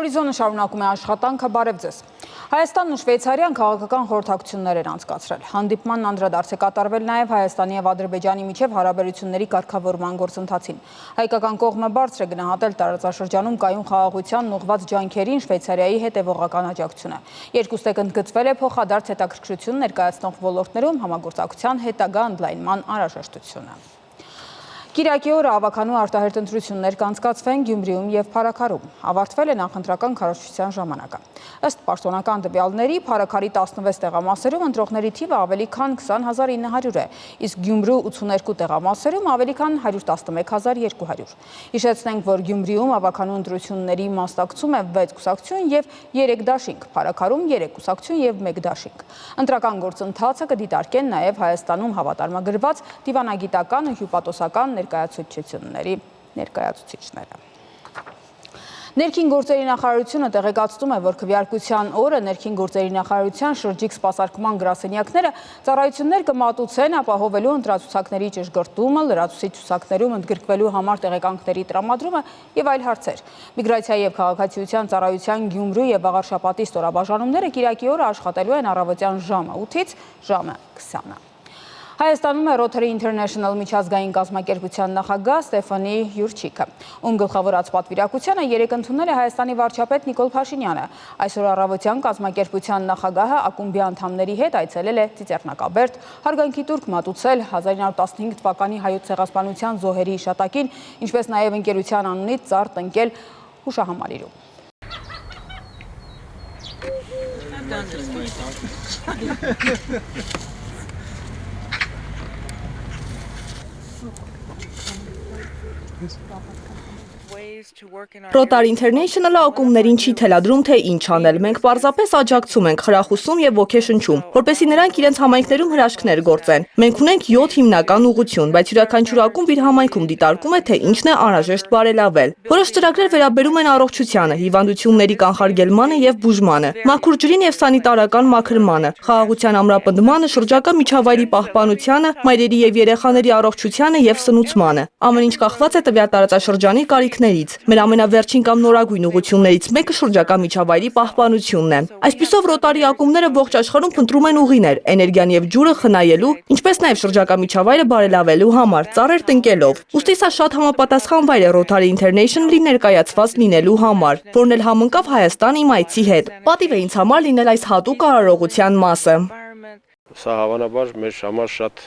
Հորիզոնը շարունակում է աշխատանքը, բարև ձեզ։ Հայաստանն ու Շվեյցարիան քաղաքական խորհրդակցություններ են անցկացրել։ Հանդիպմանն անդրադարձ է կատարվել նաև Հայաստանի և Ադրբեջանի միջև հարաբերությունների կարգավորման գործընթացին։ Հայկական կողմը բարձր է գնահատել տարածաշրջանում կայուն խաղաղությանն ուղղված ջանքերին Շվեյցարիայի հետևողական աջակցությունը։ Երկուստեք ընդգծվել է փոխադարձ հետաքրքրություն ներկայացնող ոլորտներում համագործակցության հետագա ընդլայնման անհրաժեշտությունը։ Կիրակի օրը ավականու արտահերթ ընտրություններ կանցկացվեն Գյումրիում և Փարաքարում։ Ավարտվել է նախընտրական քարոզչության ժամանակը։ Ըստ պաշտոնական տվյալների, Փարաքարի 16 տեղամասերում ընտրողների թիվը ավելի քան 20,900 է, իսկ Գյումրու 82 տեղամասերում ավելի քան 111,200։ Հիշեցնենք, որ Գյումրիում ավականու ընտրությունների մասնակցում է 6 կուսակցություն և 3 դաշինք, Փարաքարում 3 կուսակցություն և 1 դաշինք։ Ընտրական գործընթացը կդիտարկեն նաև Հայաստանում հավատարմագրված դիվանագիտական ու հյուպատոսական ներկայացուցիչների ներկայացուցիչները։ Ներքին գործերի նախարարությունը տեղեկացնում է, որ քվեարկության օրը ներքին գործերի նախարարության շրջիկ սպասարկման գրասենյակները ծառայություններ կմատուցեն ապահովելու ընտրացուցակների ճշգրտումը, լրացուցիչ ցուցակներում ընդգրկվելու համար տեղեկանքների տրամադրումը եւ այլ հարցեր։ Միգրացիայի եւ քաղաքացիության ծառայության Գյումրու եւ Աղարշապատի ստորաբաժանումները կիրակի օրը աշխատելու են առավոտյան ժամը 8-ից ժամը 20-ը։ Հայաստանում է Rotary International միջազգային կազմակերպության նախագահ Ստեֆանի Յուրչիկը, ում գլխավորած պատվիրակությանը երեկ ընդունել է Հայաստանի վարչապետ Նիկոլ Փաշինյանը։ Այսօր առավոտյան կազմակերպության նախագահը ակումբի անդամների հետ այցելել է Ծիծեռնակաբերդ, հարգանքի տուրք մատուցել 1915 թվականի հայոց ցեղասպանության զոհերի հիշատակին, ինչպես նաև ընկերության անունից ծառ տնկել հուշահամալիրում։ Rotary International-ը ակումբներին չի թելադրում, թե ինչ անել։ Մենք պարզապես աջակցում ենք, խրախուսում եւ ոգեշնչում, որպեսզի նրանք իրենց համայնքներում հրաշքներ գործեն։ Մենք ունենք 7 հիմնական ուղղություն, բայց յուրաքանչյուր ակումբ իր համայնքում դիտարկում է, թե ինչն է անհրաժեշտ բարելավել։ Որոշ ծրագրեր վերաբերում են առողջությանը, հիվանդությունների կանխարգելմանը եւ բուժմանը, մաքուր ջրին եւ սանիտարական մաքրմանը, խաղաղության ամրապնդմանը, շրջակա միջավայրի պահպանությանը, մայրերի եւ երեխաների առողջությանը եւ սնուցմանը։ Ամեն ինչ կախված է տվյալ տարածաշրջանի կարիքներից։ Մեր ամենավերջին կամ նորագույն ուղղություններից մեկը շրջակա միջավայրի պահպանությունն է։ Այսպիսով Rotary ակումբները ողջ աշխարհում փնտրում են ուղիներ էներգիան եւ ջուրը խնայելու, ինչպես նաեւ շրջակա միջավայրը բարելավելու համար, ծառեր տնկելով։ Ուստի սա շատ համապատասխան վայր է Rotary International-ի ներկայացված լինելու համար, որն էլ համընկավ Հայաստան իմ այցի հետ։ Պատիվ է ինձ համար լինել այս հատուկ արարողության մասը։ Սա հավանաբար մեր համար շատ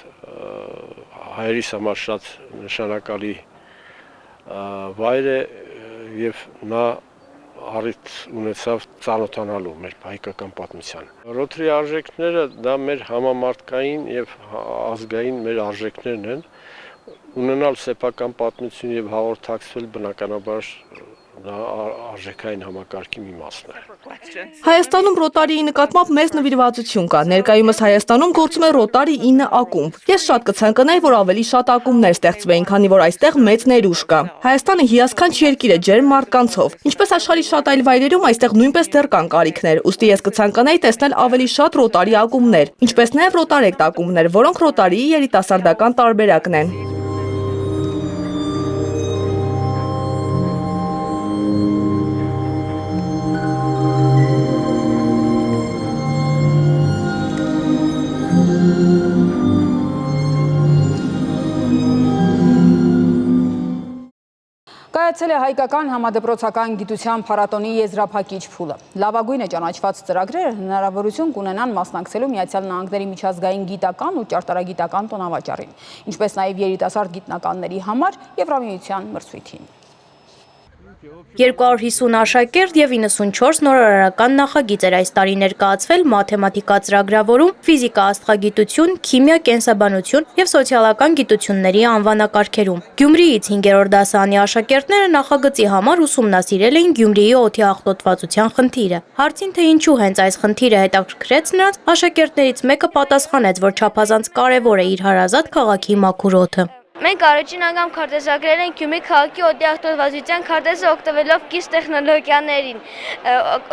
հայերիս համար շատ նշանակալի վայր է եւ նա առիթ ունեցավ ծանոթանալու մեր հայկական պատմությանը։ Rotary արժեքները դա մեր համամարտկային եւ ազգային մեր արժեքներն են, ունենալ սեփական պատմություն եւ հաղորդակցվել բնականաբար դա արժեքային համակարգի մի մասն է։ Հայաստանում Rotary-ի նկատմամբ մեծ նվիրվածություն կա։ Ներկայումս Հայաստանում գործում է Rotary 9 ակումբ։ Ես շատ կցանկանայի, որ ավելի շատ ակումբներ ստեղծվեին, քանի որ այստեղ մեծ ներուժ կա։ Հայաստանը հիասքանչ երկիր է ջերմ մարդկանցով։ Ինչպես աշխարհի շատ այլ վայրերում, այստեղ նույնպես դեռ կան կարիքներ։ Ուստի ես կցանկանայի տեսնել ավելի շատ Rotary ակումբներ, ինչպես նաև Rotarect ակումբներ, որոնք Rotary-ի երիտասարդական տարբերակն են։ Կայացել է հայկական համադպրոցական գիտության փառատոնի եզրափակիչ փուլը։ Լավագույնը ճանաչված ծրագրերը հնարավորություն կունենան մասնակցելու Միացյալ Նահանգների միջազգային գիտական ու ճարտարագիտական տոնավաճառին, ինչպես նաև երիտասարդ գիտնականների համար Եվրամիության մրցույթին։ 250 աշակերտ և 94 նորարարական նախագիծ էր այս տարի ներկայացվել մաթեմատիկա ծրագրավորում, ֆիզիկա աստղագիտություն, քիմիա, կենսաբանություն և սոցիալական գիտությունների անվանակարգերում։ Գյումրիից 5-րդ դասարանի աշակերտները նախագծի համար ուսումնասիրել էին Գյումրիի օդի աղտոտվածության խնդիրը։ Հարցին, թե ինչու հենց այս խնդիրը հետաքրքրեց նրանց, աշակերտներից մեկը պատասխանեց, որ չափազանց կարևոր է իր հարազատ քաղաքի մաքուր օդը։ Մենք առաջին անգամ քարտեզագրել ենք Գյումրի քաղաքի օդի արտադրության քարտեզը օգտվելով կից տեխնոլոգիաներին։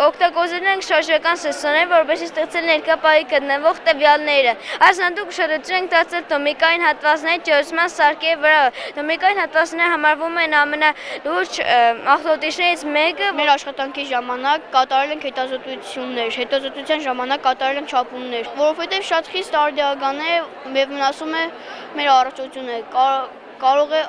Օգտագործել ենք շարժական սենսորներ, որովհետեւ ստեղծել ներկա պահի գտնվող տվյալները։ Այս հանդուկ ուշադրություն ենք դարձել տոմիկային հատվածների ջերմության սարքերի վրա։ Տոմիկային հատվածները համարվում են ամենալուրջ աղտոտիչներից մեկը։ Մեր աշխատանքի ժամանակ կատարել ենք հետազոտություններ, հետազոտության ժամանակ կատարել ենք չափումներ, որովհետեւ շատ խիստ արդիական է եւ վնասում է մեր առողջությունը, կարող է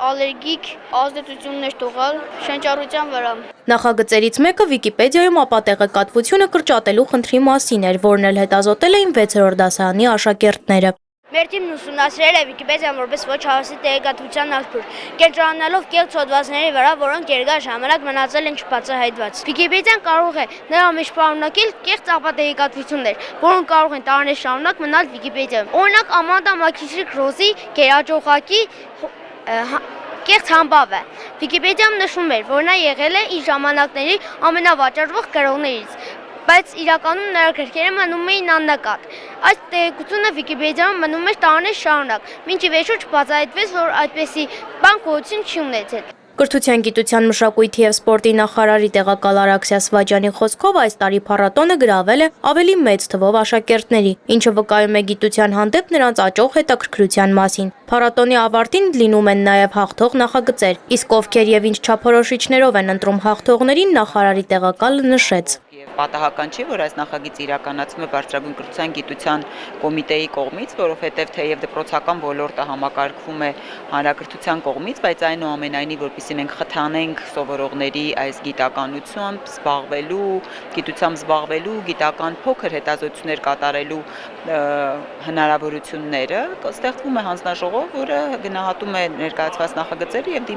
ալերգիկ ազդեցություններ տուղալ շնչառության վրա։ Նախագծերից մեկը Վիկիպեդիայում ապատեղեկատվությունը կրճատելու խնդրի մասին էր, որն էլ հետազոտել էին 6-րդ դասարանի աշակերտները։ Մեր թիմն ուսումնասիրել է Վիկիպեդիան որպես ոչ հավասար տեղեկատվության աղբյուր, կենտրոնանալով կեղծ հոդվածների վրա, որոնք երկար ժամանակ մնացել են չբացահայտված։ Վիկիպեդիան կարող է նրա մեջ պարունակել կեղծ ապատեղեկատվություններ, որոնք կարող են տարիներ շարունակ մնալ Վիկիպեդիայում։ Օրինակ Ամանդա Մաքսիմիչ Ռոզի գերաճոխակի կեղծ համբավը։ Վիկիպեդիայում նշվում էր, որ նա եղել է իր ժամանակների ամենավաճառվող գրողներից, բայց իրականում նրա գրքերը մնում էին աննկատ։ Այս տեղեկությունը Վիկիպեդիայում մնում էր տարիներ շարունակ, մինչ ի վերջո չբացահայտվեց, որ այդպիսի բան գոյություն չի ունեցել։ Կրթության, գիտության, մշակույթի եւ սպորտի նախարարի տեղակալ Արաքսիա Սվաջյանի խոսքով այս տարի փառատոնը գրավել է ավելի մեծ թվով աշակերտների, ինչը վկայում է գիտության հանդեպ նրանց աճող հետաքրքրության մասին։ Փառատոնի ավարտին լինում են նաեւ հաղթող նախագծեր, իսկ ովքեր եւ ինչ չափորոշիչներով են ընտրում հաղթողներին, նախարարի տեղակալը նշեց։ Պատահական չի, որ այս նախագիծը իրականացվում է Բարձրագույն կրթության գիտության կոմիտեի կողմից, որովհետև թեև դպրոցական ոլորտը համակարգվում է հանրակրթության կողմից, բայց այնուամենայնիվ, որպեսզի մենք խթանենք սովորողների այս գիտականությամբ զբաղվելու, գիտությամբ զբաղվելու, գիտական փոքր հետազոտություններ կատարելու հնարավորությունները, ստեղծվում է հանձնաժողով, որը գնահատում է ներկայացված նախագծերը եւ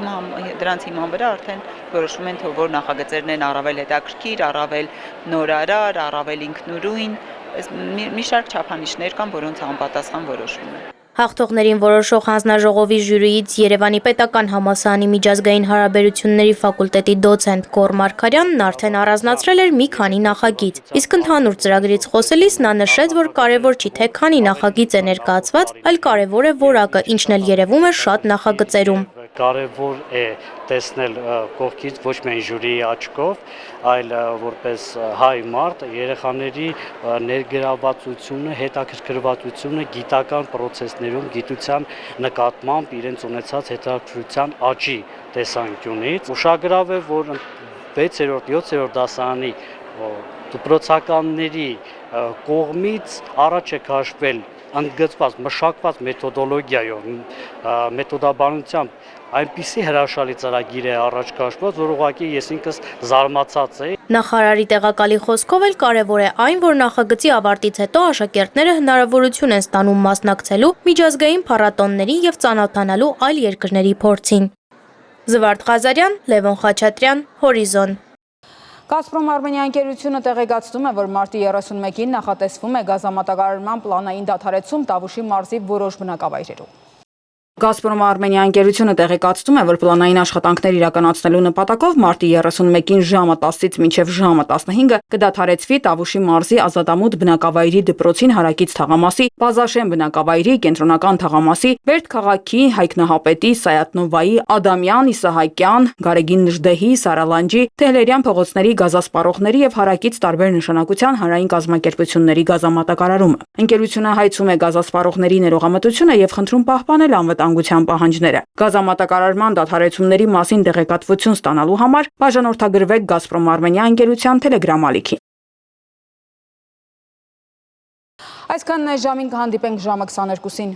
դրանց հիման վրա արդեն որոշում են, թե որ նախագծերն են առավել հետաքրքիր, առավել նորարար, առավել ինքնուրույն, մի շարք չափանիշներ կան, որոնց համապատասխան որոշվում է։ Հաղթողներին որոշող հանձնաժողովի ժյուրիից Երևանի պետական համալսարանի միջազգային հարաբերությունների ֆակուլտետի դոցենտ Գոռ Մարգարյանն արդեն առանձնացրել էր մի քանի նախագիծ, իսկ ընդհանուր ծրագրից խոսելիս նա նշեց, որ կարևոր չի թե քանի նախագիծ է ներկայացված, այլ կարևոր է որակը, ինչն էլ երևում է շատ նախագծերում։ Կարևոր է տեսնել կողքից ոչ միայն ժյուրիի աչքով, այլ որպես հայ մարդ երեխաների ներգրավվածությունը, հետաքրքրվածությունը գիտական process-ներում, գիտության նկատմամբ իրենց ունեցած հետաքրքրության աճի տեսանկյունից։ Ուշագրավ է, որ 6-րդ, 7-րդ դասարանի դպրոցականների կողմից առաջ է քաշվել ընդգծված, մշակված մեթոդոլոգիայով, մեթոդաբանությամբ այնպիսի հրաշալի ծրագիր է առաջ քաշված, որ ուղղակի ես ինքս զարմացած էի։ Նախարարի տեղակալի խոսքով էլ կարևոր է այն, որ նախագծի ավարտից հետո աշակերտները հնարավորություն են ստանում մասնակցելու միջազգային փառատոնների եւ ծանոթանալու այլ երկրների փորձին։ Զվարթ Ղազարյան, Լևոն Խաչատրյան, Հորիզոն։ Գազպրոմ Արմենիա ընկերությունը տեղեկացնում է, որ մարտի 31-ին նախատեսվում է գազամատակարարման պլանային դադարեցում Տավուշի մարզի որոշ բնակավայրերում։ Գազպրոմ Արմենիա ընկերությունը տեղեկացնում է, որ պլանային աշխատանքներ իրականացնելու նպատակով մարտի 31-ին ժամը 10-ից մինչև ժամը 15-ը կդադարեցվի Տավուշի մարզի Ազատամուտ բնակավայրի դպրոցին հարակից թաղամասի, Բազաշեն բնակավայրի, կենտրոնական թաղամասի, Բերդ քաղաքի, Հայքնահապետի, Սայատնովայի, Ադամյան, Իսահակյան, Գարեգին Նժդեհի, Սարալանջի, Թեհլերյան փողոցների գազասպառողների եւ հարակից տարբեր նշանակության հանրային կազմակերպությունների գազամատակարարումը։ Ընկերությունը հայցում է գազասպառողների ներողամտությունը եւ խնդրում պահպանել անվտանգության պահանջները։ Գազամատակարարման դադարեցումների մասին տեղեկատվություն ստանալու համար բաժանորդագրվեք Գազպրոմ Արմենիա ընկերության Telegram ալիքին։ Այսքանն այս ժամին կհանդիպենք ժամը 22-ին։